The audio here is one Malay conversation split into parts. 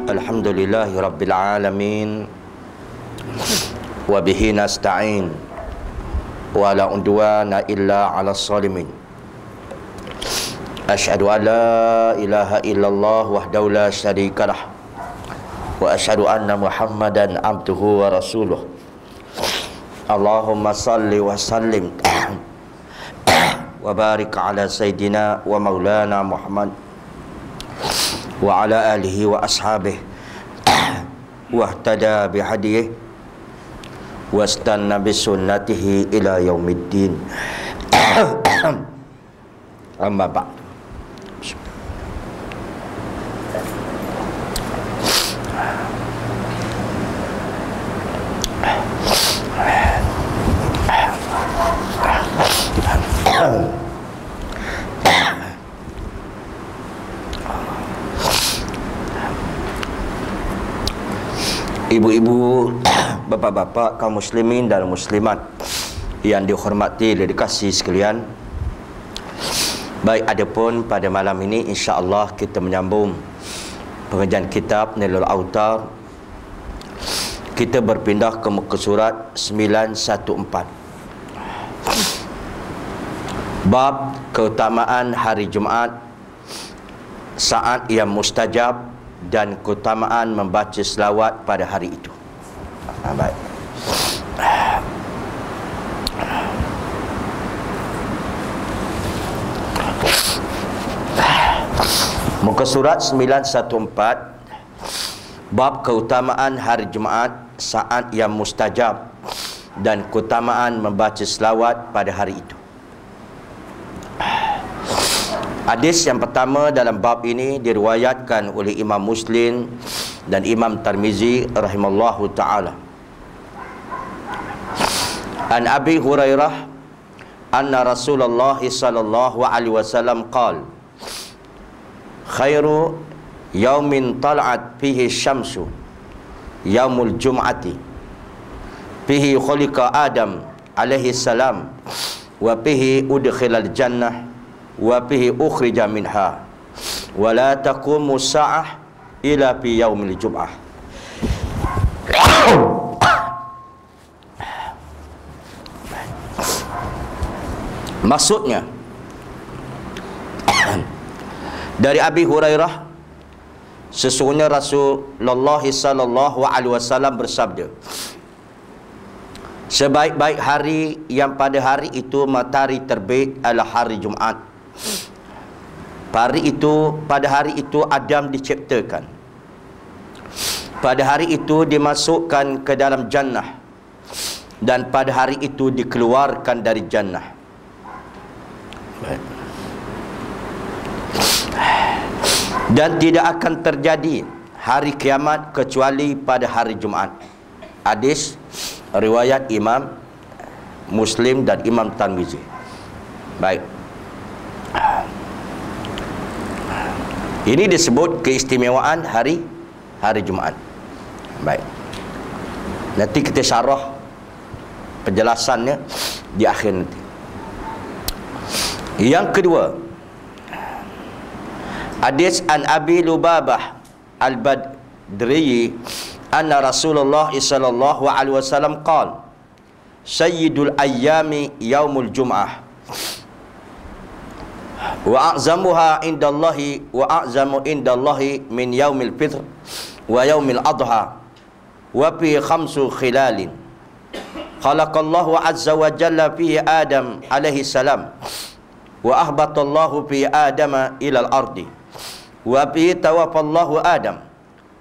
Alhamdulillahi Rabbil Alamin. Wa bihi nasta'in. Wa la udwana illa ala salimin. Asyhadu an la ilaha illallah wahdahu la syarikalah. Wa asyhadu anna Muhammadan abduhu wa rasuluh. Allahumma salli wa sallim wa barik ala sayyidina wa maulana Muhammad wa ala alihi wa ashabihi wa ihtada bihadihi wa istanna bisunnatihi ila yaumiddin. Amma ba'd. Ibu-ibu, bapak-bapak, kaum muslimin dan muslimat yang dihormati dan dikasihi sekalian. Baik, adapun pada malam ini insya-Allah kita menyambung pengajian kitab Nailul Autar. Kita berpindah ke muka surat 914. Bab keutamaan hari Jumaat, saat yang mustajab dan keutamaan membaca selawat pada hari itu. Baik. Muka surat 914. Bab keutamaan hari Jumaat, saat yang mustajab dan keutamaan membaca selawat pada hari itu. Hadis yang pertama dalam bab ini diriwayatkan oleh Imam Muslim dan Imam Tirmizi rahimallahu taala. An Abi Hurairah anna Rasulullah sallallahu alaihi wasallam qala: khairu yaumin tal'at fihi syamsu yaumul jum'ati fihi khuliqa Adam alaihi salam wa fihi udkhilal jannah wa fihi ukhrija minha wa la taqumu sa'ah ila fi yaumil jum'ah. Maksudnya dari Abi Hurairah, sesungguhnya Rasulullah sallallahu alaihi wasallam bersabda, sebaik-baik hari yang pada hari itu matahari terbit adalah hari Jumaat. Pada hari itu Adam diciptakan. Pada hari itu dimasukkan ke dalam jannah, dan pada hari itu dikeluarkan dari jannah. Dan tidak akan terjadi hari kiamat kecuali pada hari Jumaat. Hadis riwayat Imam Muslim dan Imam Tirmizi. Baik. Ini disebut keistimewaan hari Jumaat. Baik. Nanti kita syarah penjelasannya di akhir nanti. Yang kedua, hadis an Abi Lubabah Al-Badri anna Rasulullah sallallahu alaihi wasallam qala: sayyidul ayyami yaumul jum'ah wa a'zamuha indallahi wa a'zamu indallahi min yaumil fitr wa yaumil adha wa fi khamsu khilalin khalaqallahu azza wa jalla fihi Adam alaihi salam wa ahbatallahu fi Adama ilal ardi wa fi tawaffallahu Adam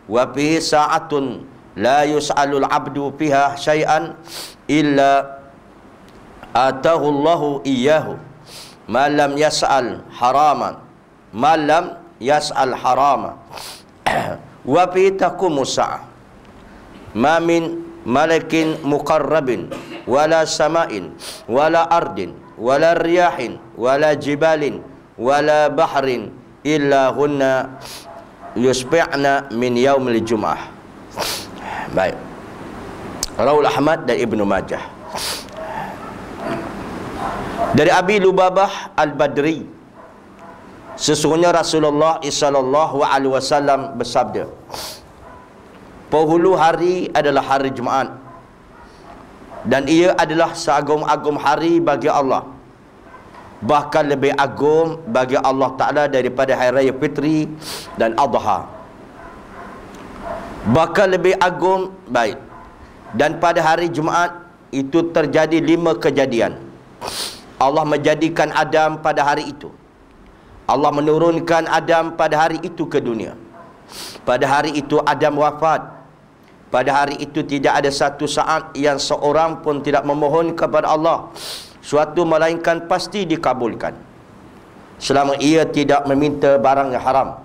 wa fi sa'atun la yus'alul abdu fiha syai'an illa atahu Allahu iyyahu ma lam yas'al haraman wa fi taqumu sa'ah ma min malakin muqarrabin wala sama'in wala ardin wala riyahin wala jibalin wala bahrin illa hunna yusbi'na min yaumil jum'ah. Baik. Rawal Ahmad dan Ibnu Majah. Dari Abi Lubabah Al-Badri, sesungguhnya Rasulullah sallallahu alaihi wasallam bersabda, penghulu hari adalah hari Jumaat, dan ia adalah seagung-agung hari bagi Allah, bahkan lebih agung bagi Allah Ta'ala daripada Hari Raya Fitri dan Adha. Bahkan lebih agung, baik. Dan pada hari Jumaat itu terjadi 5 kejadian. Allah menjadikan Adam pada hari itu. Allah menurunkan Adam pada hari itu ke dunia. Pada hari itu Adam wafat. Pada hari itu tidak ada satu saat yang seorang pun tidak memohon kepada Allah suatu melainkan pasti dikabulkan, selama ia tidak meminta barang yang haram.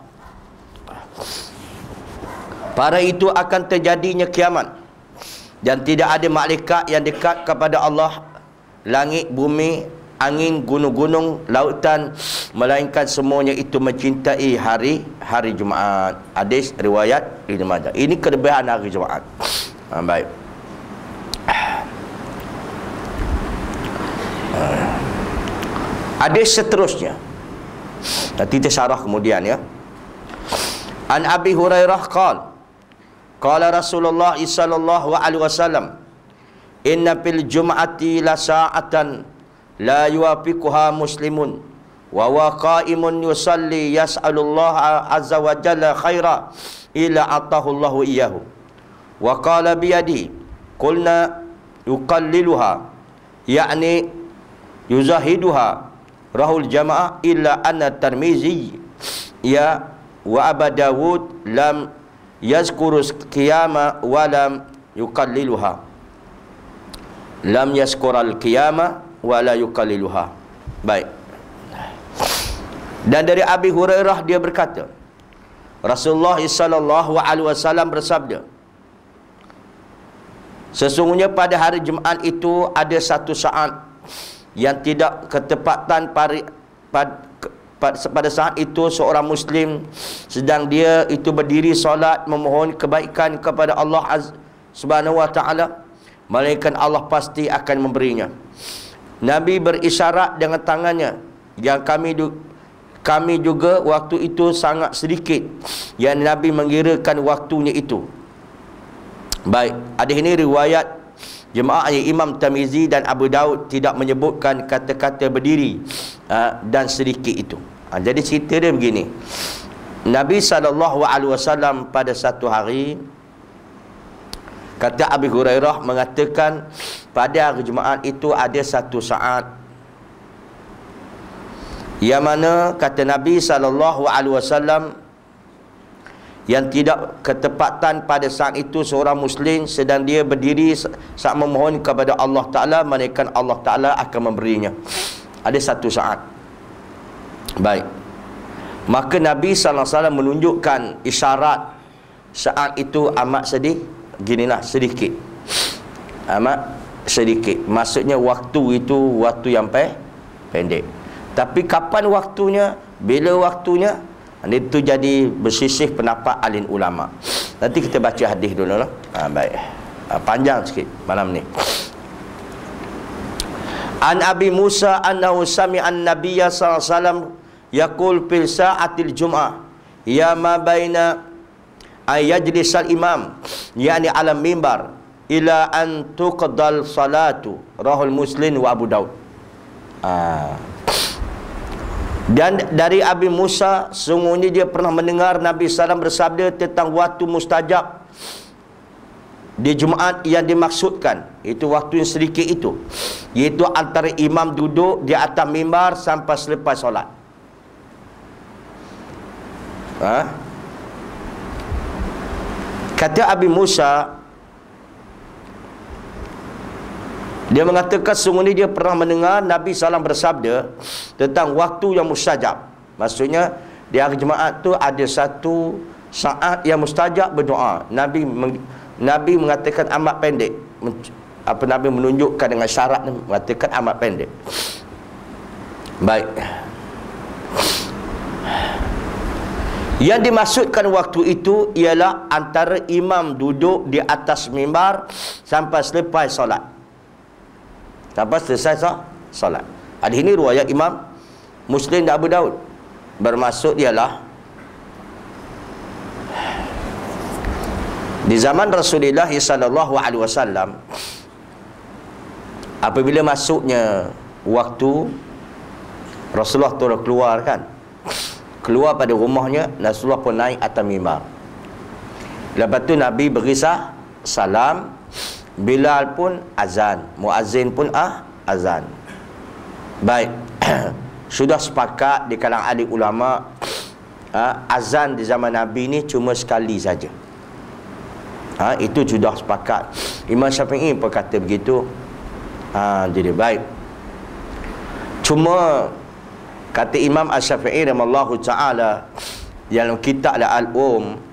Pada itu akan terjadinya kiamat, dan tidak ada malaikat yang dekat kepada Allah, langit, bumi, angin, gunung-gunung, lautan, melainkan semuanya itu mencintai hari Jumaat. Hadis riwayat Ibnu Majah. Ini kelebihan hari Jumaat. Baik. Hadis seterusnya nanti tersyarah kemudian, ya. An Abi Hurairah qala Rasulullah sallallahu alaihi wasallam, inna fil jum'ati la sa'atan la yuwafiquha muslimun wa huwa qa'imun yusalli yas'alullaha azza wa jalla khaira illa atahu Allahu iyyahu wa qala biyadi qulna yuqalliluha ya'ni yuzahiduha rahul jamaah illa anna Tirmizi ya wa Abu Dawud lam yazkurus qiyama wa lam yuqalliluha, lam yazkural qiyama wa la yuqalliluha. Baik. Dan dari Abi Hurairah dia berkata, Rasulullah sallallahu alaihi wasallam bersabda, sesungguhnya pada hari Jumaat itu ada satu saat yang tidak ketepatan pada saat itu seorang Muslim sedang dia itu berdiri solat memohon kebaikan kepada Allah Subhanahu wa ta'ala, melainkan Allah pasti akan memberinya. Nabi berisyarat dengan tangannya, yang kami juga waktu itu sangat sedikit yang Nabi mengirakan waktunya itu. Baik, hadis ini riwayat jemaah Imam Tirmizi dan Abu Daud, tidak menyebutkan kata-kata berdiri dan sedikit itu. Jadi cerita dia begini. Nabi SAW pada satu hari, kata Abi Hurairah mengatakan, pada hari Jumaat itu ada satu saat yang mana kata Nabi SAW yang tidak ketepatan pada saat itu seorang Muslim sedang dia berdiri saat memohon kepada Allah Ta'ala, melainkan Allah Ta'ala akan memberinya. Ada satu saat. Baik. Maka Nabi SAW menunjukkan isyarat saat itu amat sedih. Ginilah, sedikit. Amat sedikit. Maksudnya waktu itu waktu yang pendek. Tapi kapan waktunya, bila waktunya, itu jadi bersisih pendapat alim ulama. Nanti kita baca hadis dulu lah. Baik. Panjang sikit malam ni. An Abi Musa annahu sami'an Nabiyya sallallahu alaihi wasallam yaqul fil sa'atil jum'ah ya ma baina ayajlisal imam yani ala mimbar ila an tuqdal salatu, rahul Muslim wa Abu Daud. Dan dari Abi Musa, sungguhnya dia pernah mendengar Nabi SAW bersabda tentang waktu mustajab di Jumaat yang dimaksudkan, itu waktu yang sedikit itu, iaitu antara imam duduk di atas mimbar sampai selepas solat. Kata Abi Musa, dia mengatakan sungguhnya dia pernah mendengar Nabi SAW bersabda tentang waktu yang mustajab. Maksudnya di hari Jumaat tu ada satu saat yang mustajab berdoa. Nabi mengatakan amat pendek. Nabi menunjukkan dengan syarat mengatakan amat pendek. Baik. Yang dimaksudkan waktu itu ialah antara imam duduk di atas mimbar sampai selepas solat. Sampai selesai solat. Hadis ini riwayat Imam Muslim dan Abu Daud. Bermaksud ialah Di zaman Rasulullah sallallahu alaihi wasallam, apabila masuknya waktu Rasulullah turun keluar kan, keluar pada rumahnya, Rasulullah pun naik atas mimbar. Lepas tu Nabi berisah salam, Bilal pun azan, muazzin pun azan. Baik. Sudah sepakat di kalangan ahli ulama, azan di zaman Nabi ni cuma sekali saja. Itu sudah sepakat. Imam Syafi'i pun kata begitu. Jadi baik. Cuma kata Imam Asy-Syafi'i rahimallahu taala dalam kitab Al-Um,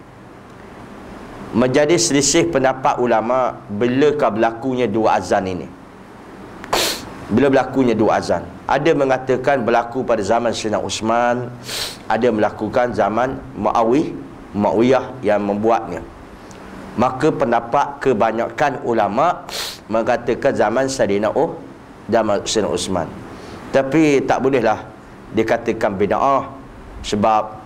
menjadi selisih pendapat ulama bilakah berlakunya dua azan ini. Bila berlakunya dua azan, ada mengatakan berlaku pada zaman Sayyidina Uthman, ada melakukan zaman Muawiyah yang membuatnya. Maka pendapat kebanyakan ulama mengatakan zaman Sayyidina Uthman. Tapi tak bolehlah dikatakan bid'ah, sebab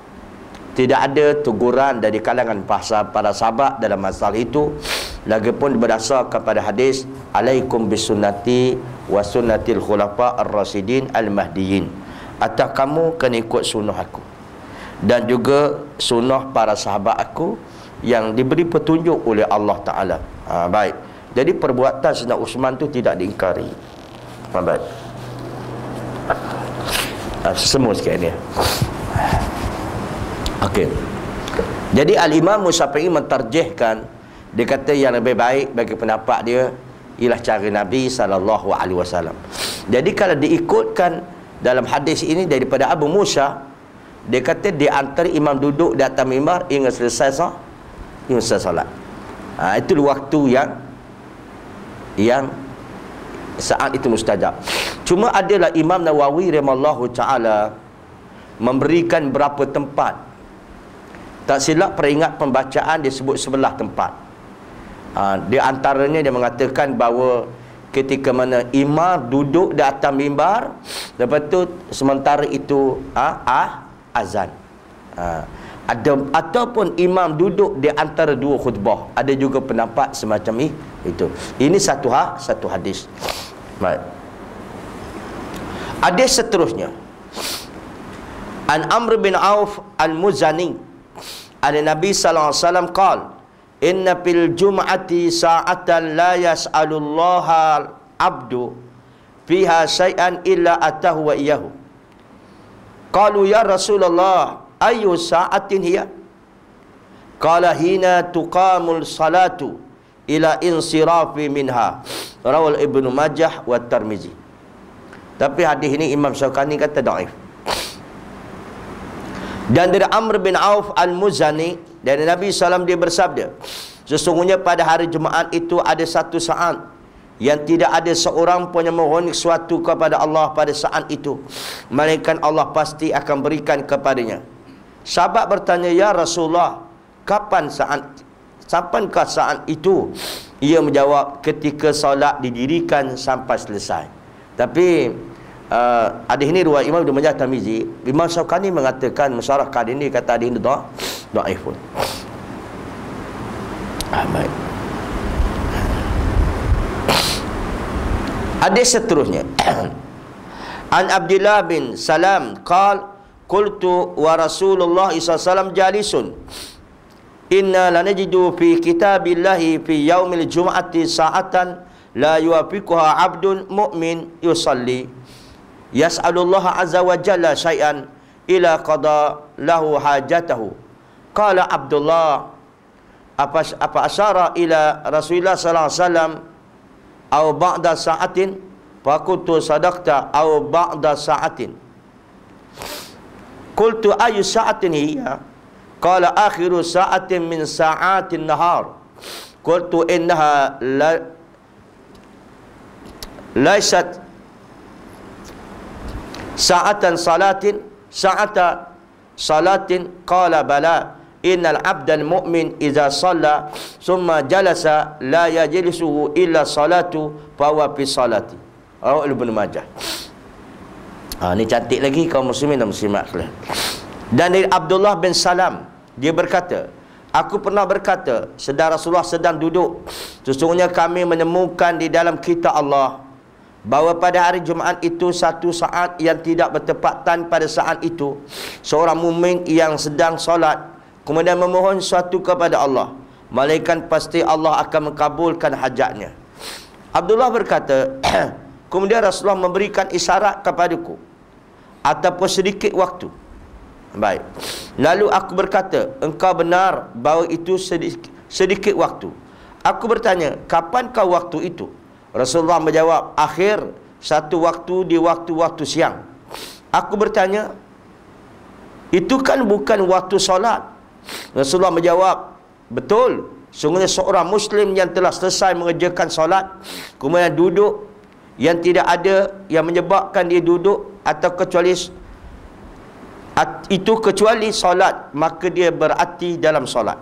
tidak ada teguran dari kalangan para sahabat dalam masalah itu. Lagipun berdasarkan pada hadis, alaikum bisunnati wa sunnatil khulafa ar-rasyidin al-mahdiyyin, atas kamu kena ikut sunnah aku dan juga sunnah para sahabat aku yang diberi petunjuk oleh Allah Ta'ala. Baik. Jadi perbuatan Sayyidina Uthman tu tidak diingkari. Baik. Semua sikit ni. Okey. Jadi Al-Imam Syafi'i mentarjihkan, dia kata yang lebih baik bagi pendapat dia ialah cara Nabi sallallahu alaihi wasallam. Jadi kalau diikutkan dalam hadis ini daripada Abu Musa, dia kata di antara imam duduk di atas mimbar hingga selesai salat. Itu waktu yang saat itu mustajab. Cuma adalah Imam Nawawi rahimallahu taala memberikan berapa tempat. Tak silap peringat pembacaan disebut sebelah tempat. Di antaranya dia mengatakan bahawa ketika mana imam duduk di atas mimbar, lepas tu sementara itu azan. Ataupun imam duduk di antara dua khutbah. Ada juga pendapat semacam itu. Ini satu hadis. Baik. Hadis seterusnya, An Amr bin Auf al-Muzani, ada Nabi sallallahu alaihi wasallam qala, inna fil jum'ati sa'atan la yas'alullaha al-'abdu fiha syai'an illa atahu wa iyyahu. Qalu ya Rasulullah, ayu sa'atin hiya? Qala hina tuqamul salatu ila insirafi minha. Rawal Ibnu Majah wa Tirmizi. Tapi hadis ini Imam Syaukani kata dhaif. Dan dari Amr bin Auf al-Muzani, dari Nabi SAW dia bersabda, sesungguhnya pada hari Jumaat itu ada satu saat yang tidak ada seorang pun yang memohon sesuatu kepada Allah pada saat itu, melainkan Allah pasti akan berikan kepadanya. Sahabat bertanya, ya Rasulullah, kapankah saat itu? Ia menjawab, ketika solat didirikan sampai selesai. Tapi hadis ini riwayat Imam Ibnu Majah Tirmizi. Imam Syaukani mengatakan masyarakat ini kata hadis ini dhaif pun. Baik. Hadis seterusnya. An Abdullah bin Salam qala qultu wa Rasulullah sallallahu alaihi wasallam jalisun inna lanajidu fi kitabillahi fi yaumil jum'ati sa'atan la yuwafiquha 'abdun mu'min yusalli yas'alullaha azza wa jalla syai'an ila qada lahu hajatahu. Qala Abdullah, apa asyara ila Rasulullah sallallahu alaihi wasallam aw ba'da sa'atin? Faqultu sadaqta aw ba'da sa'atin. Qultu ayu sa'atin hiya? Qala akhiru sa'atin min sa'atin nahar. Qultu innaha laysat sa'atan sa'ata salatin. Qala bala innal abdal mu'min idza shalla summa jalasa la yajlisuhu illa salatu fa huwa fi salati. Ibnu Majah. Ni cantik lagi kaum muslimin dan muslimat sekalian. Dan dari Abdullah bin Salam, dia berkata, Aku pernah berkata, sedang Rasulullah sedang duduk, sesungguhnya kami menemukan di dalam kitab Allah bahawa pada hari Jumaat itu satu saat yang tidak bertepatan pada saat itu, seorang mukmin yang sedang solat kemudian memohon sesuatu kepada Allah, malaikat pasti Allah akan mengabulkan hajatnya. Abdullah berkata, kemudian Rasulullah memberikan isyarat kepadaku ataupun sedikit waktu. Baik. Lalu aku berkata, engkau benar bahawa itu sedikit waktu. Aku bertanya, kapankah waktu itu? Rasulullah menjawab, akhir satu waktu di waktu-waktu siang. Aku bertanya, itu kan bukan waktu solat. Rasulullah menjawab, betul. Sungguhnya seorang Muslim yang telah selesai mengerjakan solat kemudian duduk, yang tidak ada yang menyebabkan dia duduk atau kecuali solat, maka dia berarti dalam solat.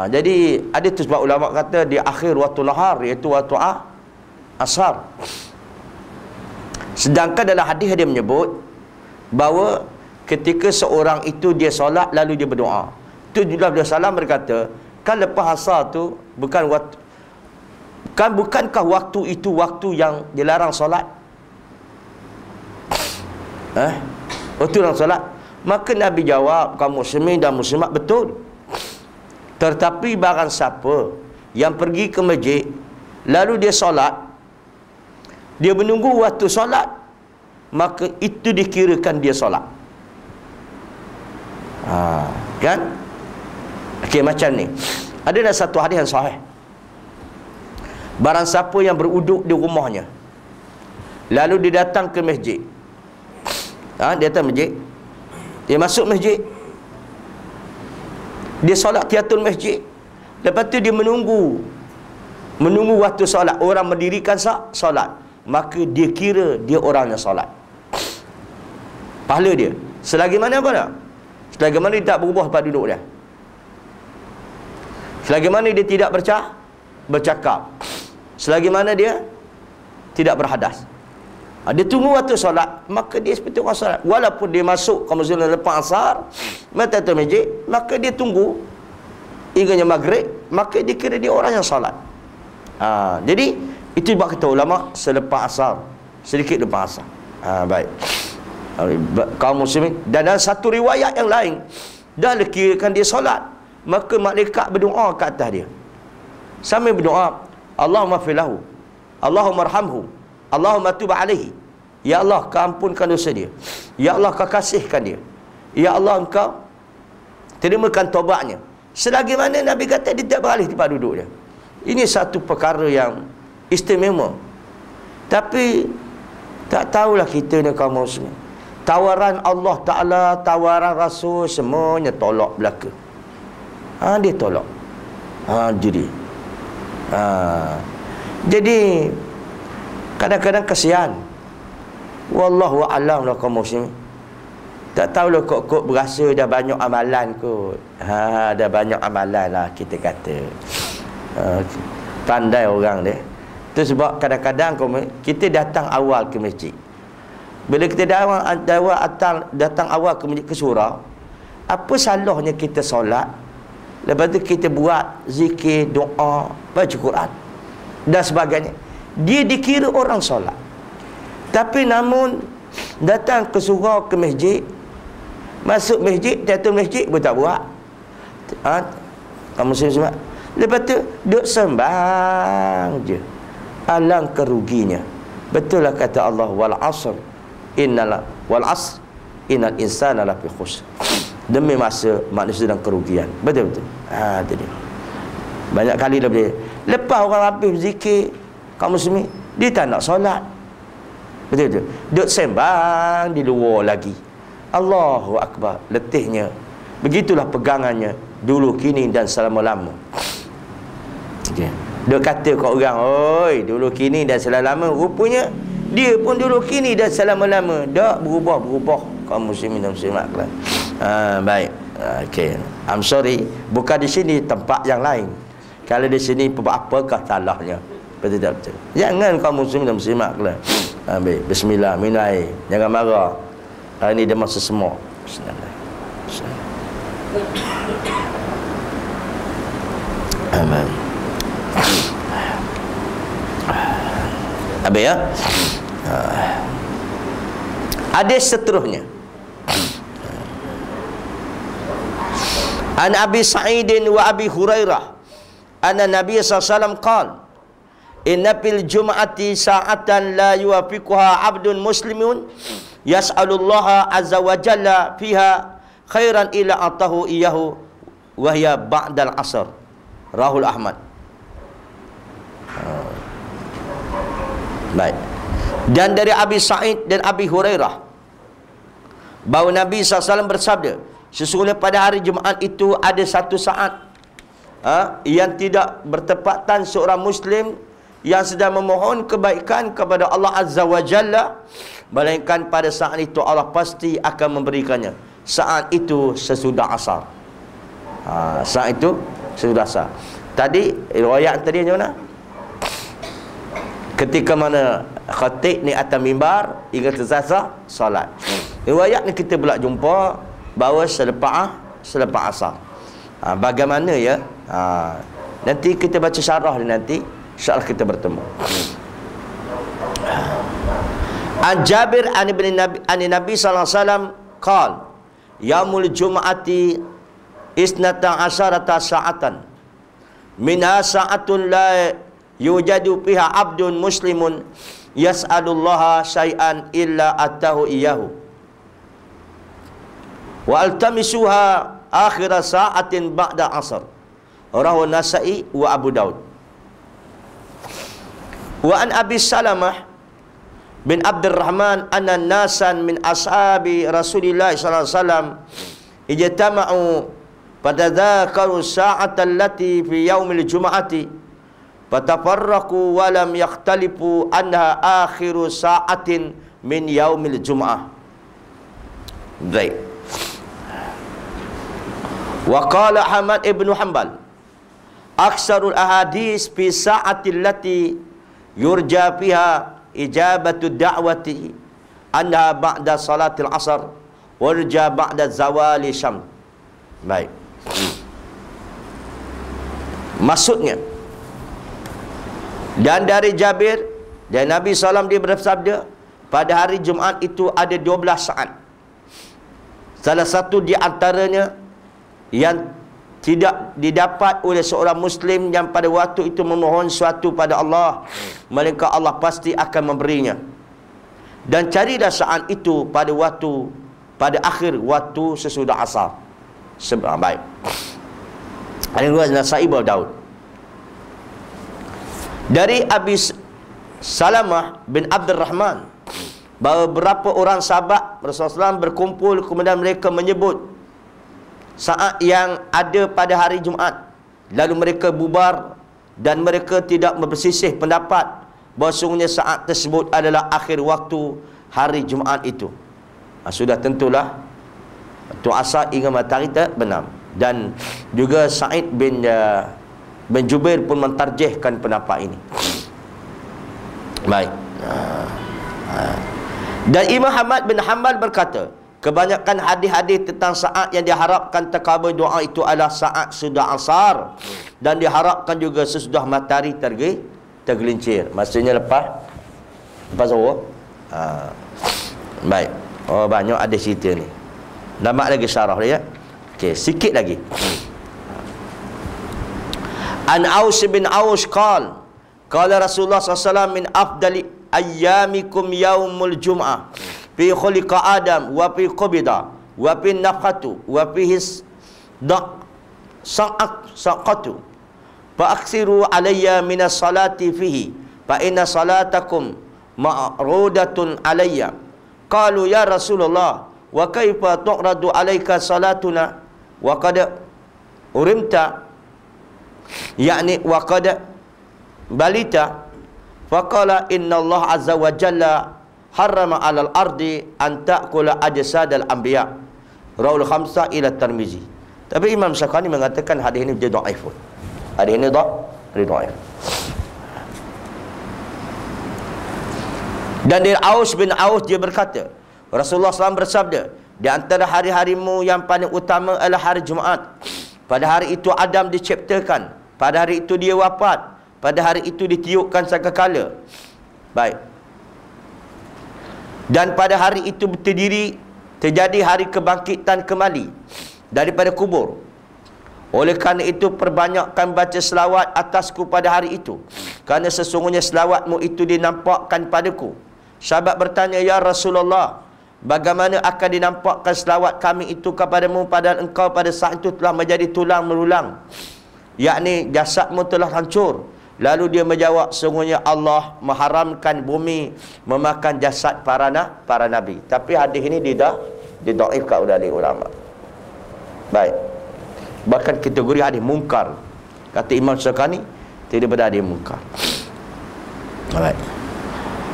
Jadi ada tu sebab ulama kata di akhir waktu lahar, iaitu waktu asar. Sedangkan dalam hadis dia menyebut bahawa ketika seorang itu dia solat lalu dia berdoa, tu Nabi SAW berkata, kan lepas asar tu bukankah waktu itu waktu yang dilarang solat? Waktu dilarang solat. Maka Nabi jawab, kaum muslimin dan muslimat, betul. Tetapi barang siapa yang pergi ke masjid lalu dia solat, dia menunggu waktu solat, maka itu dikirakan dia solat. Kan? Okey, macam ni. Ada satu hadis yang sahih. Barang siapa yang beruduk di rumahnya lalu dia datang ke masjid, dia datang masjid, dia masuk masjid, dia solat tiatul masjid, lepas tu dia menunggu waktu solat, orang mendirikan solat, maka dia kira dia orang yang solat. Pahala dia selagi mana apa tak? Selagi mana dia tak berubah tempat duduk dia, selagi mana dia tidak bercakap, selagi mana dia tidak berhadas, dia tunggu waktu solat, maka dia seperti orang solat. Walaupun dia masuk kaum muslimin lepas asar, mata tu masjid, maka dia tunggu hingga maghrib, maka dia kira dia orang yang solat. Jadi itu sebab kata ulama selepas asar, sedikit lepas asar. Baik. Kaum muslimin, dan dalam satu riwayat yang lain, dah kirakan dia solat, maka malaikat berdoa ke atas dia sambil berdoa, Allahumma filahu, Allahumma arhamhu, Allahumma tub alaihi. Ya Allah, kau ampunkan dosa dia. Ya Allah, kau kasihkan dia. Ya Allah, engkau terimakan taubatnya. Selagi mana Nabi kata dia tidak beralih tempat duduk dia. Ini satu perkara yang istimewa. Tapi tak tahulah kita ni kaum muslim, tawaran Allah Ta'ala, tawaran Rasul, semuanya tolak belaka. Dia tolak. Jadi kadang-kadang kesian. Wallahu a'lam lah kaum muslim. Tak tahulah kok berasa dah banyak amalan kot. Dah banyak amalan lah kita kata. Pandai orang dia. Itu sebab kadang-kadang kita datang awal ke masjid. Bila kita datang awal ke masjid, ke surau, apa salahnya kita solat, lepas tu kita buat zikir, doa, baca Quran dan sebagainya. Dia dikira orang solat. Tapi namun datang ke surau, ke masjid, masuk masjid, tiatul masjid pun tak buat. Kamu semua. Lepas tu duk sembang je. Alangkah ruginya. Betul lah kata Allah, wal asr innal insana lafi khusr. Demi masa manusia dalam kerugian. Betul-betul. Itu dia. Banyak kali lepas orang habis zikir, kaum muslimin, dia tak nak solat. Betul-betul. Duk sembang di luar lagi. Allahu Akbar. Letihnya. Begitulah pegangannya dulu, kini dan selama-lama. Okay. Duk kata kat orang, oi, dulu kini dan selama-lama. Rupanya dia pun dulu kini dan selama-lama. Tak berubah-berubah kaum muslimin dan muslimat. Baik. Okay. I'm sorry, bukan di sini, tempat yang lain. Kalau di sini apakah salahnya? Betul tak betul? Jangan kaum muslimin dan muslimat. Baik. Bismillah, minum air. Jangan marah. Hari ni dia masa semua. Bismillah. Amin. Habis ya. Hadis seterusnya. An Abi Sa'id wa Abi Hurairah anna Nabi sallallahu alaihi wasallam qala inna fil jum'ati sa'atan la yuwafiquha 'abdun muslimun yas'alullaha azza wa jalla fiha khairan ila atahu iyahu wa hiya ba'dal asr. Rahul Ahmad. Baik. Dan dari Abi Sa'id dan Abi Hurairah bahawa Nabi SAW bersabda, sesungguhnya pada hari Jumaat itu ada satu saat yang tidak bertepatan seorang Muslim yang sedang memohon kebaikan kepada Allah Azza wa Jalla, melainkan pada saat itu Allah pasti akan memberikannya. Saat itu sesudah asar. Saat itu sesudah asar. Tadi riwayat tadi macam mana? Ketika mana khatib ni atas mimbar hingga selesai solat. Riwayat ni kita pula jumpa bahawa selepas asar. Bagaimana ya? Nanti kita baca syarah ni nanti, insya-Allah kita bertemu. An Jabir an Nabi sallallahu alaihi wasallam qala yaumul jum'ati isnata asyarata sa'atan minha sa'atun la yujadu fiha abdun muslimun yas'alullaha syai'an illa atahu iyahu wa altamisuha akhir sa'atin ba'da asr. Rawahu Nasa'i wa Abu Daud. Wa an Abi Salamah bin Abdurrahman anna nasan min ashabi Rasulillah sallallahu alaihi wasallam ijtama'u fatadzakaru sa'ata allati fi yaumil jum'ati fatafarraqu wa lam yakhtalifu anha akhiru sa'atin min yaumil jum'ah. Baik. Wa qala Ahmad ibn Hanbal aksarul ahadis fi sa'ati allati yurja fiha ijabatu da'wati anha ba'da salatil asar warja ba'da zawali syam. Baik. Maksudnya, dan dari Jabir dan Nabi SAW dia bersabda pada hari Jumaat itu ada 12 saat. Salah satu di antaranya yang tidak didapat oleh seorang Muslim yang pada waktu itu memohon sesuatu pada Allah, melainkan Allah pasti akan memberinya. Dan carilah saat itu pada akhir waktu sesudah asar. Baik. Ada riwayat Nasa'i wa Daud. Dari Abi Salamah bin Abdurrahman bahawa beberapa orang sahabat Rasulullah SAW berkumpul, kemudian mereka menyebut saat yang ada pada hari Jumaat, lalu mereka bubar dan mereka tidak bersisih pendapat bahawa sungguhnya saat tersebut adalah akhir waktu hari Jumaat itu. Sudah tentulah waktu asar hingga matahari terbenam. Dan juga Sa'id bin Jubair pun mentarjihkan pendapat ini. Baik. Dan Imam Ahmad bin Hanbal berkata, kebanyakan hadis-hadis tentang saat yang diharapkan terkabul doa itu adalah saat sudah asar, dan diharapkan juga sesudah matahari tergelincir. Maksudnya lepas zuhur. Baik. Oh, banyak ada cerita ni. Nampak lagi syarah dia. Okey, sikit lagi. An Aus bin Aus qala Rasulullah sallallahu alaihi wasallam min afdali ayyamikum yaumul jum'ah fi khuliqa Adam wa fi qubida wa fi nafkhatu wa fi sa'atu fa aksiru alayya minas salati fihi fa inna salatakum ma'rudatun alayya. Qalu ya Rasulullah wa kaifa tu'radu alayka salatuna wa qad urimta, yakni wa qad balita. Faqala inna Allah azza wa jalla harrama 'alal ardi an ta'kula ajsadal anbiya. Rawal khamsah ila Tirmizi. Tapi Imam Syafi'i mengatakan hadis ini dia dhaif. Hadis ini dhaif. Dan dari Aus bin Aus dia berkata, Rasulullah SAW bersabda, di antara hari-harimu yang paling utama adalah hari Jumaat. Pada hari itu Adam diciptakan, pada hari itu dia wafat, pada hari itu ditiupkan sangkakala. Baik. Dan pada hari itu terjadi hari kebangkitan kembali daripada kubur. Oleh kerana itu perbanyakkan baca selawat atasku pada hari itu, kerana sesungguhnya selawatmu itu dinampakkan padaku. Sahabat bertanya, ya Rasulullah, bagaimana akan dinampakkan selawat kami itu kepadamu padahal engkau pada saat itu telah menjadi tulang belulang, yakni jasadmu telah hancur. Lalu dia menjawab, sesungguhnya Allah mengharamkan bumi memakan jasad para nabi. Tapi hadis ini didaifkan oleh ulama. Baik. Bahkan kategori hadis mungkar, kata Imam Syukani, tidak benar hadis mungkar. Baik.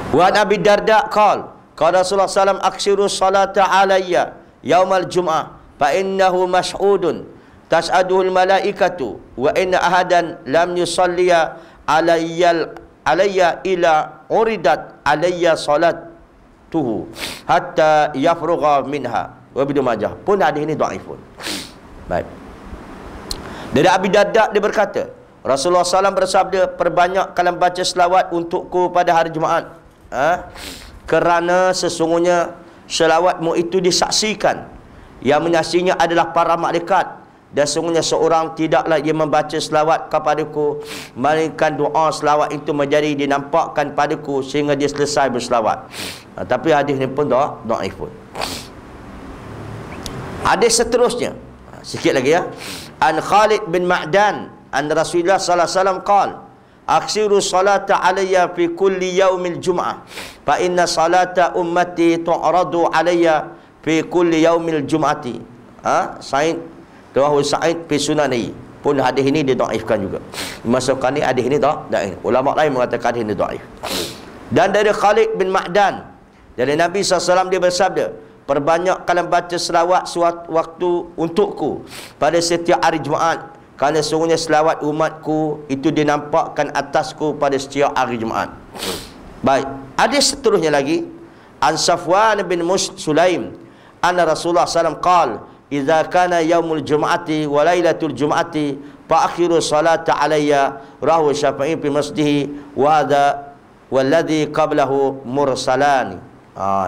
Wa Abi Darda qala qala Rasulullah sallallahu alaihi wasallam aksiru salata alayya yaumal jum'ah fa innahu mash'udun tas'aduhul malaikatu wa inna ahadan lam yusalliya alayya ila uridat alayya salatuhu hatta yafrugha minha. Wa Ibnu Majah. Pun hadis ini dhaifun. Baik. Dari Abi Darda dia berkata, Rasulullah SAW bersabda, perbanyakkanlah baca selawat untukku pada hari Jumaat, kerana sesungguhnya selawatmu itu disaksikan, yang menyaksinya adalah para malaikat, dan sesungguhnya seorang tidaklah dia membaca selawat kepadaku melainkan doa selawat itu menjadi dinampakkan padaku sehingga dia selesai berselawat. Tapi hadis ni pun dhaif pun. Hadis seterusnya, sikit lagi ya. An Khalid bin Ma'dan an Rasulullah sallallahu alaihi wasallam qala aksiru salata alayya fi kulli yaumil jum'ah fa inna salata ummati tu'radu alayya fi kulli yaumil jum'ati. Sa'id Rawahu Sa'id fi Sunani. Pun hadis ini didhaifkan juga. Dimasukkan ni hadis ini dhaif. Ulama lain mengatakan hadis ini dhaif. Dan dari Khalid bin Ma'dan, dari Nabi SAW dia bersabda, perbanyakkanlah baca selawat suatu waktu untukku pada setiap hari Jumaat, kerana sesungguhnya selawat umatku itu dinampakkan atasku pada setiap hari Jumaat. Baik. Hadis seterusnya lagi, An Safwan bin Sulaim anna Rasulullah SAW qala idza kana yaumul jum'ati wa lailatul jum'ati fa akhiru salata alayya rawahu Syafi'i fi masdihi wa hadha walladhi qablahu mursalani.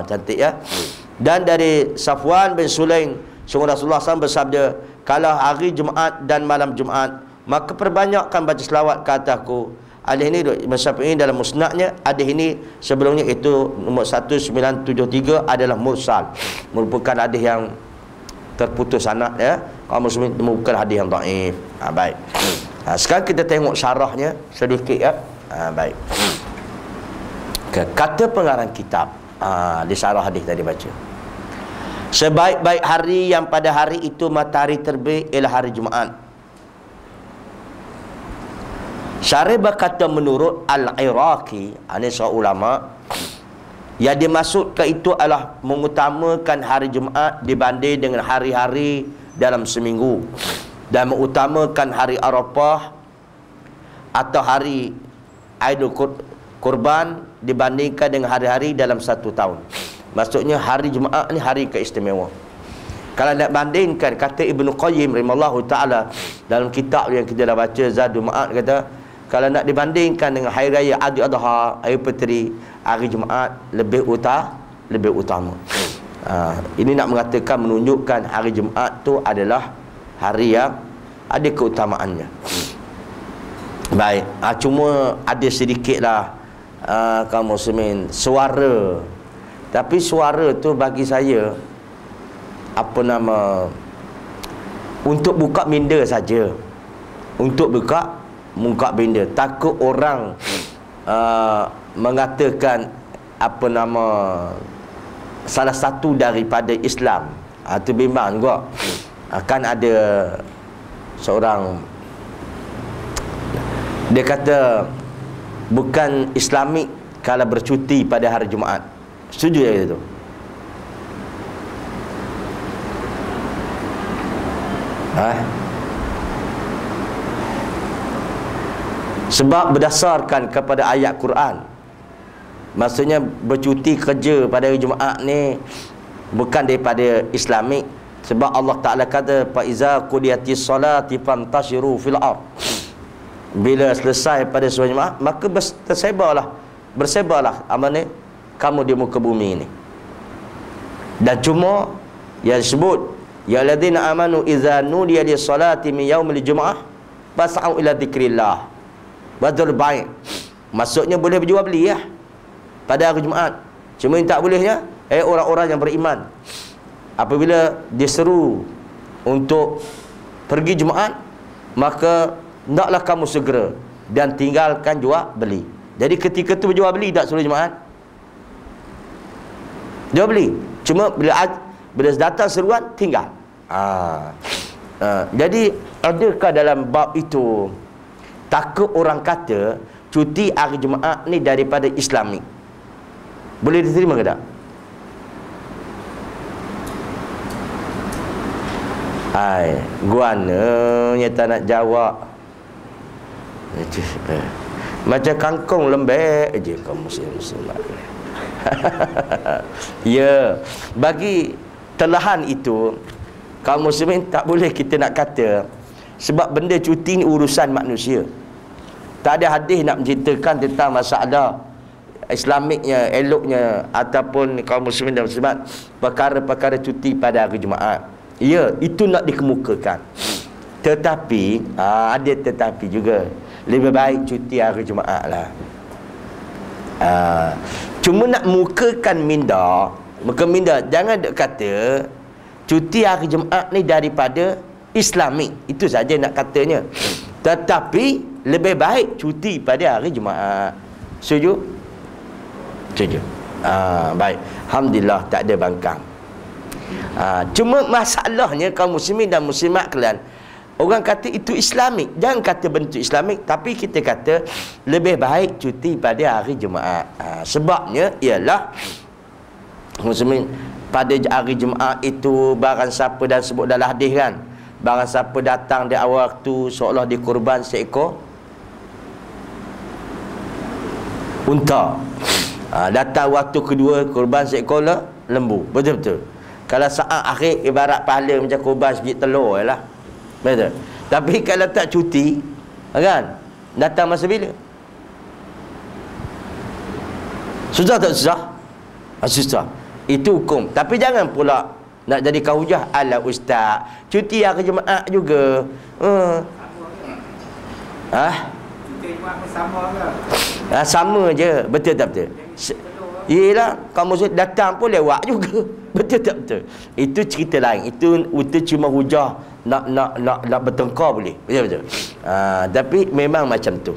Cantik ya. Dan dari Safwan bin Sulaim, sungguh Rasulullah SAW bersabda, kalau hari Jumaat dan malam Jumaat, maka perbanyakkan baca selawat ke atasku. Hadis ini Syafi'i dalam musnadnya. Hadis ini sebelumnya itu nombor 1973 adalah mursal, merupakan hadis yang terputus sanad ya. Kaum muslimin bukan hadis yang dhaif. Baik. Sekarang kita tengok syarahnya sedikit ya. Baik. Kata pengarang kitab di syarah hadis tadi baca, sebaik-baik hari yang pada hari itu matahari terbit ialah hari Jumaat. Syarih berkata menurut Al-Iraqi, ini seorang ulama, yang dimaksudkan itu adalah mengutamakan hari Jumaat dibanding dengan hari-hari dalam seminggu, dan mengutamakan hari Arafah atau hari Aidul Kurban dibandingkan dengan hari-hari dalam satu tahun. Maksudnya hari Jumaat ni hari keistimewa. Kalau nak bandingkan, kata Ibnu Qayyim rahimahullahu taala dalam kitab yang kita dah baca Zadul Ma'ad, kata kalau nak dibandingkan dengan hari raya Aidil Adha, hari Fitri, hari Jumaat lebih utama. Ini nak mengatakan, menunjukkan hari Jumaat tu adalah hari yang ada keutamaannya. Baik, cuma ada sedikitlah kaum muslimin suara. Tapi suara tu bagi saya untuk buka minda saja. Untuk buka minda. Takut orang mengatakan salah satu daripada Islam. Itu bimbang juga. Akan ada seorang, dia kata bukan Islamik kalau bercuti pada hari Jumaat. Setuju ya itu? Sebab berdasarkan kepada ayat Quran, maksudnya bercuti kerja pada hari Jumaat ni bukan daripada Islamik. Sebab Allah Ta'ala kata, fa iza qudiyatis salati fantashiru fil ard. Bila selesai pada sebuah jemaah, maka bersebarlah amanah kamu di muka bumi ini. Dan cuma yang disebut, ya alladzina amanu idza nudiya lis salati min yaumil jumu'ah fas'au ila dzikrillah wadhul bai'. Maksudnya boleh berjual beli ya pada hari Jumaat. Cuma yang tak bolehnya orang-orang yang beriman apabila diseru untuk pergi Jumaat, maka hendaklah kamu segera dan tinggalkan jual beli. Jadi ketika tu berjual beli tak suruh Jumaat, jual beli. Cuma bila datang seruan tinggal. Jadi adakah dalam bab itu takut orang kata cuti hari Jumaat ni daripada Islami? Boleh diterima ke tak? Guananya tak nak jawab. Macam kangkung lembek je kau muslim-muslimat. Ya, bagi telahan itu kaum muslimin tak boleh kita nak kata, sebab benda cuti ni urusan manusia. Tak ada hadis nak menceritakan tentang masalah Islamiknya, eloknya ataupun kaum muslimin dan muslimat perkara-perkara cuti pada hari Jumaat. Ya, itu nak dikemukakan. Tetapi ada tetapi juga, lebih baik cuti hari Jumaat lah. Cuma nak mukakan minda, jangan duk kata cuti hari Jumaat ni daripada Islamik. Itu saja nak katanya. Tetapi lebih baik cuti pada hari Jumaat. Setuju? Setuju. Baik. Alhamdulillah tak ada bangkang. Cuma masalahnya kaum muslimin dan muslimat kalian, orang kata itu Islamik. Jangan kata bentuk Islamik, tapi kita kata lebih baik cuti pada hari Jumaat. Sebabnya ialah muslimin, pada hari Jumaat itu barang siapa, dan sebut dalam hadis kan, barang siapa datang di awal waktu seolah dikorban seekor unta, datang waktu kedua korban seekor lembu. Betul-betul. Kalau saat akhir ibarat pahala macam korban sebiji telur je lah. Betul. Tapi kalau tak cuti, kan, datang masa bila? Susah tak susah? Susah. Itu hukum. Tapi jangan pula nak jadikan hujah, ala ustaz, cuti hari Jumaat juga. Cuti Jumaat pun sama ke? Sama je. Betul tak betul? Yelah, kamu datang pun lewat juga. Betul tak betul? Itu cerita lain. Itu cuma hujah nak bertengkar boleh. Betul. Tapi memang macam tu.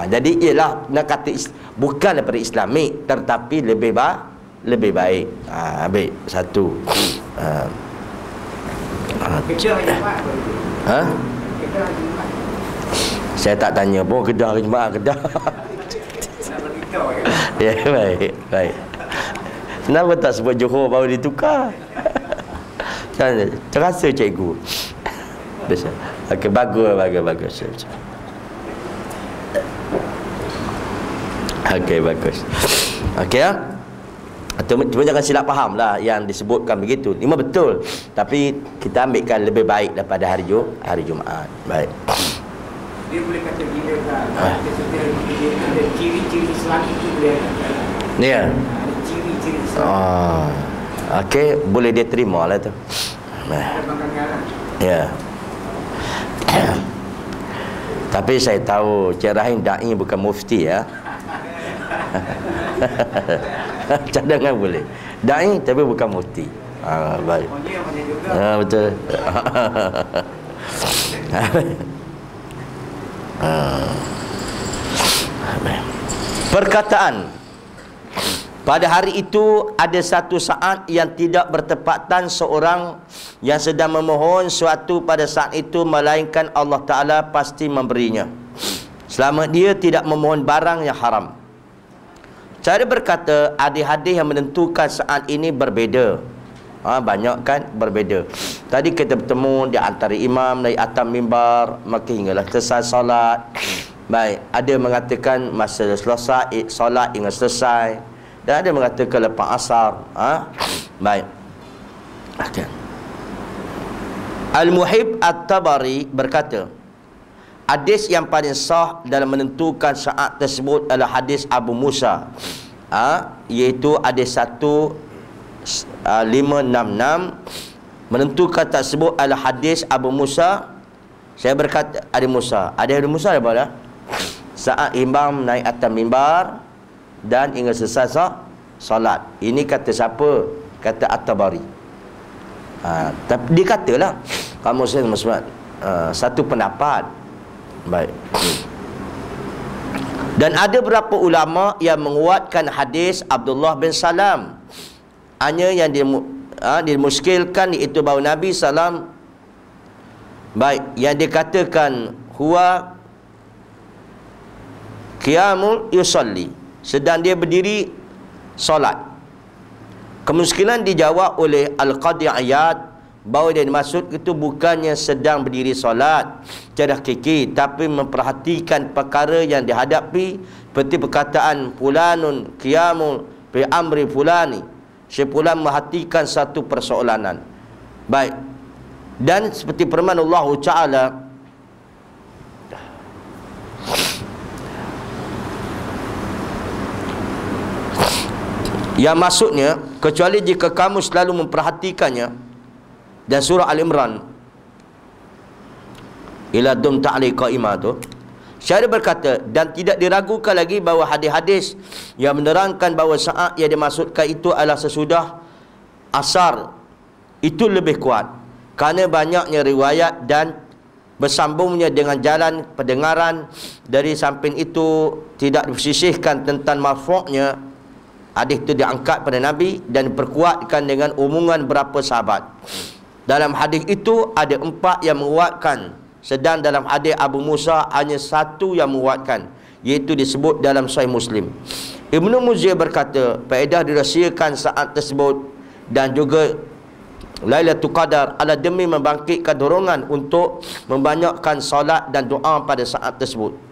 Jadi ialah nak kata bukan daripada Islamik, tetapi lebih baik. Baik. Satu. Kedah Jumaat. Kedah Jumaat. Saya tak tanya pun Kedah Jumaat Kedah. Ya, baik. Kenapa tak sebut Johor baru ditukar? Terasa cikgu. Okey, bagus. Okey, bagus. Okey ya. Cuma jangan silap faham lah yang disebutkan begitu. Ini betul. Tapi kita ambilkan lebih baik daripada hari Jumaat. Baik. Dia boleh kata gila kan. Ada ciri-ciri Islam itu boleh kata. Ya. Ciri-ciri Islam. Okey, boleh dia terima lah tu. Ada bangkangan. Ya. Tapi saya tahu Cik Rahim da'i bukan mufti ya. Cadangan boleh. Da'i tapi bukan mufti. Baik. Betul. Perkataan pada hari itu ada satu saat yang tidak bertepatan seorang yang sedang memohon suatu pada saat itu, melainkan Allah Ta'ala pasti memberinya selama dia tidak memohon barang yang haram. Cara berkata, hadis-hadis yang menentukan saat ini berbeza. Banyak kan berbeza. Tadi kita bertemu di antara imam naik atas mimbar, maka hinggalah selesai solat. Baik, ada mengatakan masa selesai solat hingga selesai, dan ada mengatakan lepas asar. Baik. Okay. Al-Muhib At-Tabari berkata, hadis yang paling sah dalam menentukan saat tersebut adalah hadis Abu Musa, iaitu hadis 1566. Menentukan tersebut adalah hadis Abu Musa. Saya berkata Abu Musa apa dah? Saat imam naik atas mimbar dan hingga selesai solat. Ini kata siapa? Kata At-Tabari. Tapi dia katalah kamu saya Muslim, satu pendapat. Baik. Dan ada beberapa ulama yang menguatkan hadis Abdullah bin Salam. Hanya yang dimuskilkan iaitu bahawa Nabi Salam, baik, yang dikatakan huwa qiyamul yusalli, sedang dia berdiri solat. Kemuskilan dijawab oleh Al-Qadhi Iyad bahawa yang dimaksud itu bukannya sedang berdiri solat secara hakiki, tapi memperhatikan perkara yang dihadapi, seperti perkataan fulanun qiyamul bi amri fulani, sepulan memperhatikan satu persoalanan. Baik. Dan seperti firman Allah Ta'ala, yang maksudnya kecuali jika kamu selalu memperhatikannya, dan surah Al-Imran ila dum ta'li qa'imah tu, Syarih berkata, dan tidak diragukan lagi bahawa hadis-hadis yang menerangkan bahawa saat yang dimaksudkan itu adalah sesudah asar itu lebih kuat, kerana banyaknya riwayat dan bersambungnya dengan jalan pendengaran. Dari samping itu tidak disisihkan tentang marfu'nya. Hadis itu diangkat pada Nabi dan diperkuatkan dengan omongan berapa sahabat. Dalam hadis itu ada 4 yang menguatkan, sedang dalam hadis Abu Musa hanya 1 yang menguatkan, iaitu disebut dalam Sahih Muslim. Ibnu Muzir berkata, faedah dirahsiakan saat tersebut dan juga Lailatul Qadar adalah demi membangkitkan dorongan untuk membanyakkan solat dan doa pada saat tersebut.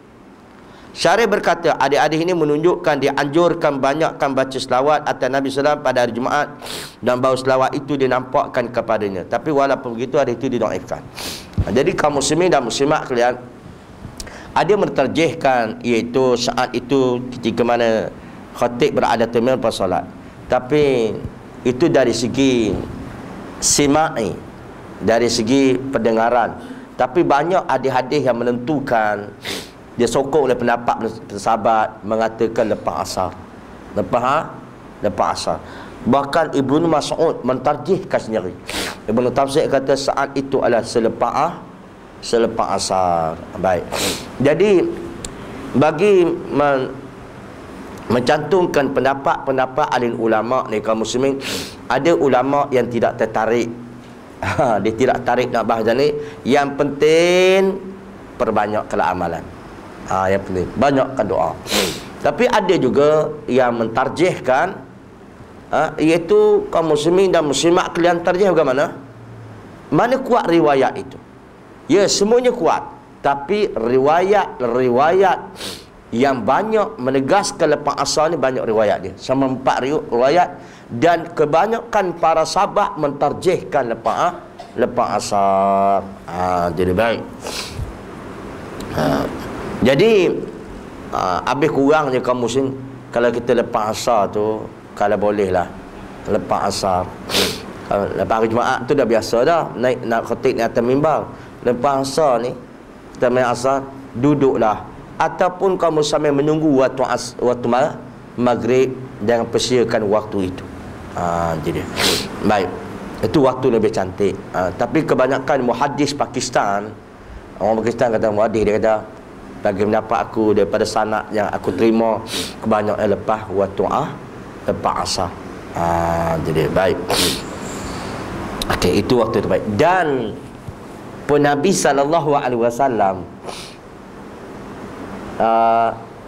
Syarih berkata, hadis-hadis ini menunjukkan dianjurkan banyakkan baca selawat atas Nabi SAW pada hari Jumaat, dan bahawa selawat itu dinampakkan kepadanya. Tapi walaupun begitu, hadis itu didoifkan. Jadi kaum muslimin dan muslimat kalian, ada menterjihkan iaitu saat itu ketika mana khatib berada terminal pas solat. Tapi itu dari segi sima'i, dari segi pendengaran. Tapi banyak hadis-hadis yang menentukan. Dia sokong oleh pendapat sahabat mengatakan lepas asar. Lepas asar. Bahkan Ibnu Mas'ud mentarjihkan sendiri. Ibnu Tafsir kata saat itu adalah selepas asar. Baik. Jadi bagi mencantumkan pendapat alim ulama ni kaum muslimin, ada ulama yang tidak tertarik. Dia tidak tarik nak bahas ni. Yang penting perbanyakkanlah amalan. Yang penting banyakkan doa. Tapi ada juga yang mentarjihkan, iaitu kaum muslimin dan muslimat kalian tarjih bagaimana? Mana kuat riwayat itu? Ya, semuanya kuat, tapi riwayat yang banyak menegaskan lepas asar ni, banyak riwayat dia, sama 4 riwayat, dan kebanyakan para sahabat mentarjihkan lepas asar. Jadi baik. Jadi habis kurangnya kaum muslim kalau kita lepas asar tu, kalau boleh lah lepas asar. Lepas hari Jumaat tu dah biasa dah naik nak khatib ni atas mimbar. Lepas asar ni, kita main asar, duduklah, ataupun kamu sambil menunggu waktu maghrib, jangan persiakan waktu itu. Jadi baik, itu waktu lebih cantik. Tapi kebanyakan muhaddis Pakistan, orang Pakistan kata muhaddis, dia kata bagi pendapat aku daripada sanad yang aku terima, kebanyakan lepas waktu lepas asar. Jadi baik. Okey, itu waktu terbaik. Dan pun Nabi SAW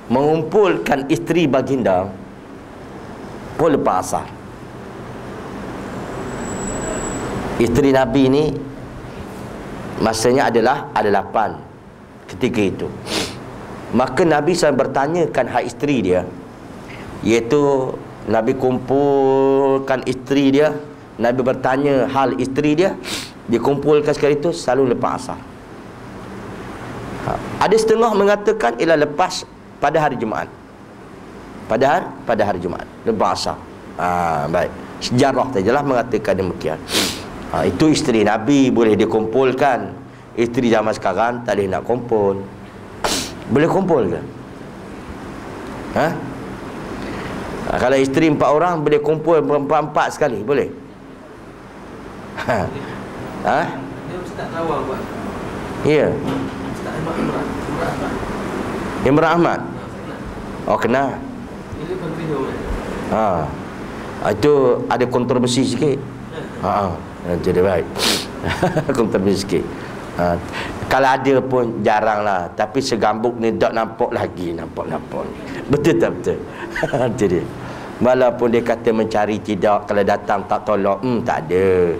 mengumpulkan isteri baginda pun lepas asar. Isteri Nabi ni masanya ada 8 ketika itu. Maka Nabi SAW bertanyakan hak isteri dia, iaitu Nabi kumpulkan isteri dia, Nabi bertanya hal isteri dia, dikumpulkan sekali itu selalu lepas asar. Ada setengah mengatakan ialah lepas pada hari Jumaat. Pada hari Jumaat, lepas asar. Baik. Sejarah sajalah mengatakan demikian. Itu isteri Nabi boleh dikumpulkan. Isteri zaman sekarang tak boleh nak kumpul. Boleh kumpul ke? Kalau isteri 4 orang boleh kumpul 4 sekali, boleh? Dia Ustaz Lawal buat. Ya. Ustaz Ahmad. Imran Ahmad. Oh, kenal. Ini continue. Itu ada kontroversi sikit. Jadi baik. Kontroversi sikit. Kalau ada pun jarang lah. Tapi segambuk ni tak nampak lagi. Nampak. Betul tak betul? Jadi walaupun dia kata mencari tidak, kalau datang tak tolak, tak ada.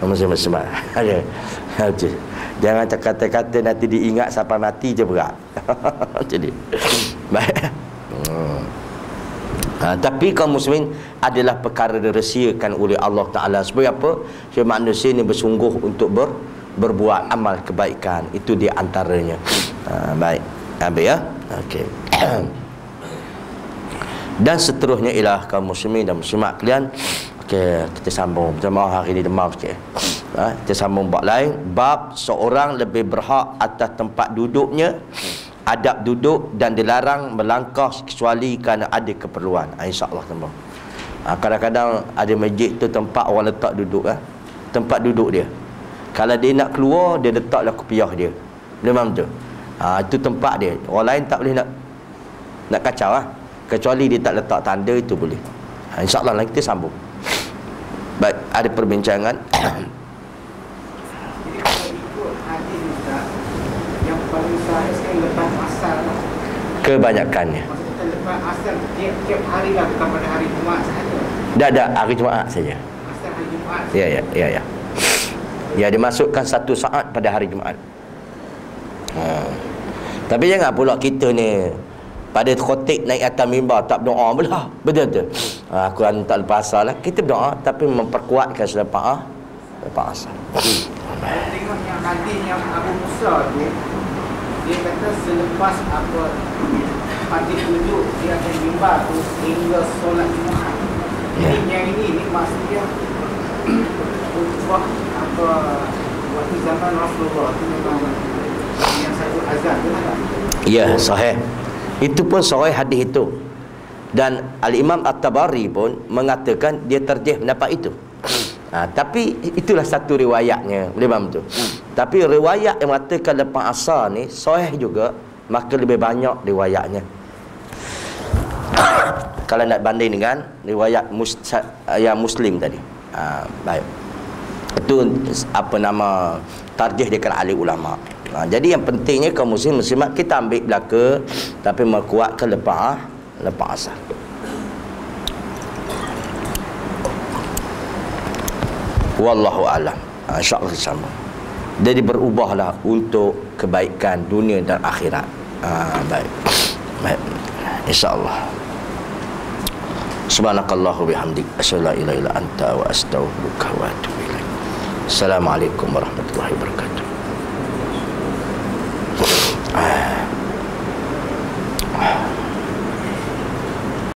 Masing-masing ada. Jangan kata-kata nanti diingat sampai mati je berat. Jadi baik. Tapi kaum muslimin adalah perkara dirahsiakan oleh Allah Ta'ala. Sebab apa? Sebab manusia ni bersungguh untuk berbuat amal kebaikan. Itu di antaranya. Baik. Habis ya? Okey. Dan seterusnya ialah kaum muslimin dan muslimat kalian. Okey, kita sambung. Minta maaf hari ni demam sikit. Kita sambung bab lain. Bab seorang lebih berhak atas tempat duduknya, adab duduk, dan dilarang melangkah kecuali kerana ada keperluan. InsyaAllah sambung. Kadang-kadang ada masjid tu tempat orang letak duduk. Tempat duduk dia. Kalau dia nak keluar, dia letaklah kopiah dia. Memang tu. Itu tempat dia. Orang lain tak boleh nak kacau. Kecuali dia tak letak tanda, itu boleh. InsyaAllah kita sambung. Baik, ada perbincangan. Jadi kalau ikut hadis Ustaz, yang paling sahih sekali lepas asar. Kebanyakannya. Maksudnya lepas asar tiap hari lah, bukan pada hari Jumaat sahaja. Dah hari Jumaat saja. Asar hari Jumaat. Ya. Ya, dimasukkan 1 saat pada hari Jumaat. Tapi jangan pula kita ni pada khotik naik atas mimbar tak berdoa pula. Betul. Aku tak lepas asar lah. Kita berdoa tapi memperkuatkan selepas asar. Tengok yang hadis yang Abu Musa tu, dia kata selepas hadis duduk dia akan mimbar tu hingga solat Jumaat. Jadi yang ini maksudnya waktu zaman Rasulullah tu memang yang satu azan tu lah. Ya, sahih. Itu pun sahih hadis itu. Dan Al-Imam At-Tabari pun mengatakan dia terjih pendapat itu. Tapi itulah satu riwayatnya. Boleh tu. Tapi riwayat yang mengatakan lepas asar ni sahih juga, maka lebih banyak riwayatnya. Kalau nak banding dengan riwayat yang Muslim tadi. Baik. Itu tarjih dekat ahli ulama. Jadi yang pentingnya kaum muslim muslimat kita ambil belaka tapi menguatkan lepas asar. Wallahu alam. InsyaAllah sama. Jadi berubahlah untuk kebaikan dunia dan akhirat. Baik. InsyaAllah. Subhanakallahu bihamdik asyhadu an la ilaha illa anta wa astaghfiruka wa atubu ilaik. Assalamualaikum warahmatullahi wabarakatuh.